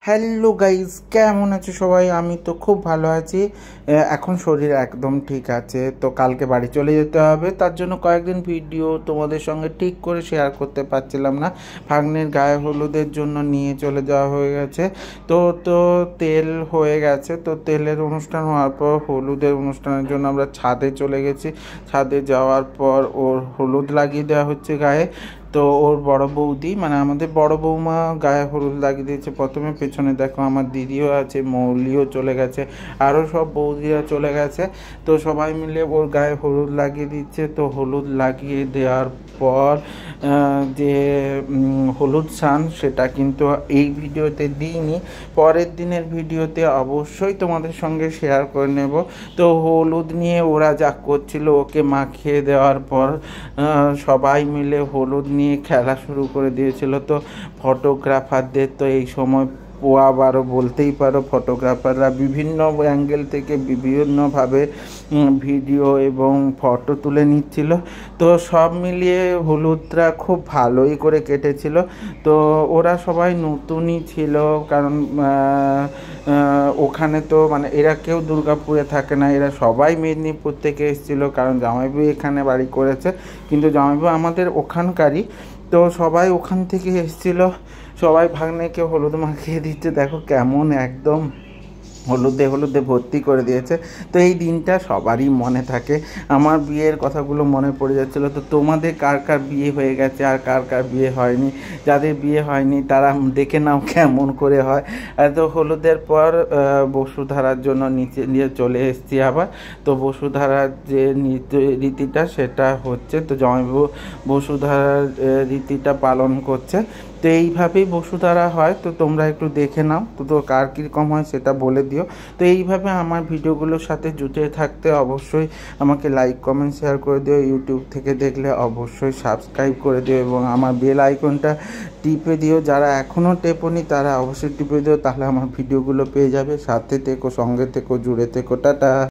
Hello guys, কেমন আছো সবাই? আমি তো খুব ভালো আছি। এখন শরীর একদম ঠিক আছে। তো কালকে বাড়ি চলে যেতে হবে, তার জন্য কয়েকদিন ভিডিও তোমাদের সঙ্গে ঠিক করে শেয়ার করতে পারছিলাম না। ভাগ্নের গায়ে হলুদের জন্য নিয়ে চলে যাওয়া হয়ে গেছে। তো তো তেল হয়ে গেছে, তো তেলের অনুষ্ঠান হওয়ার পর হলুদের অনুষ্ঠানের জন্য আমরা ছাদে চলে গেছি। ছাদে যাওয়ার পর ওর হলুদ লাগিয়ে দেওয়া হচ্ছে গায়ে। তো ওর বড় বৌদি, মানে আমাদের বড় বৌমা গায়ে হলুদ লাগিয়ে দিয়েছে প্রথমে। পেছনে দেখো আমার দিদিও আছে, মৌলিও চলে গেছে, আরও সব বৌদিরা চলে গেছে। তো সবাই মিলে ওর গায়ে হলুদ লাগিয়ে দিচ্ছে। তো হলুদ লাগিয়ে দেওয়ার পর যে হলুদ স্নান, সেটা কিন্তু এই ভিডিওতে দিইনি, পরের দিনের ভিডিওতে অবশ্যই তোমাদের সঙ্গে শেয়ার করে নেব। তো হলুদ নিয়ে ওরা যা করছিল, ওকে মাখিয়ে দেওয়ার পর সবাই মিলে হলুদ নিয়ে খেলা শুরু করে দিয়েছিল। তো ফটোগ্রাফারদের তো এই সময় পোয়াবারও বলতেই পারো। ফটোগ্রাফাররা বিভিন্ন অ্যাঙ্গেল থেকে বিভিন্নভাবে ভিডিও এবং ফটো তুলে নিচ্ছিল। তো সব মিলিয়ে হলুদটা খুব ভালোই করে কেটেছিল। তো ওরা সবাই নতুনই ছিল, কারণ ওখানে তো মানে এরা কেউ দুর্গাপুরে থাকে না, এরা সবাই মেদিনীপুর থেকে এসেছিলো, কারণ জামাইবাবু এখানে বাড়ি করেছে, কিন্তু জামাইবাবু আমাদের ওখানকারই। তো সবাই ওখান থেকে এসেছিলো, সবাই ভাগ্নেকে হলুদ মাখিয়ে দিচ্ছে। দেখো কেমন একদম হলুদে হলুদে ভর্তি করে দিয়েছে। তো এই দিনটা সবারই মনে থাকে। আমার বিয়ের কথাগুলো মনে পড়ে যাচ্ছিলো। তো তোমাদের কার কার বিয়ে হয়ে গেছে আর কার কার বিয়ে হয়নি? যাদের বিয়ে হয়নি তারা দেখে নাও কেমন করে হয়। তো হলুদের পর বসুধারার জন্য নিচে নিয়ে চলে এসেছি আবার। তো বসুধারার যে রীতিটা সেটা হচ্ছে, তো জামাইবাবু বসুধারার রীতিটা পালন করছে। তো এইভাবেই বসুধারা হয়। তো তোমরা একটু দেখে নাও, তো কার কীরকম হয় সেটা বলে দিও। তো এইভাবে আমার ভিডিওগুলোর সাথে জুড়ে থাকতে অবশ্যই আমাকে লাইক কমেন্ট শেয়ার করে দিও। ইউটিউব থেকে দেখলে অবশ্যই সাবস্ক্রাইব করে দিও এবং আমার বেল আইকনটা টিপে দিও। যারা এখনও টেপোনি তারা অবশ্যই টিপে দিও, তাহলে আমার ভিডিওগুলো পেয়ে যাবে। সাথে থেকো, সঙ্গে থেকো, জুড়ে থেকো। টাটা।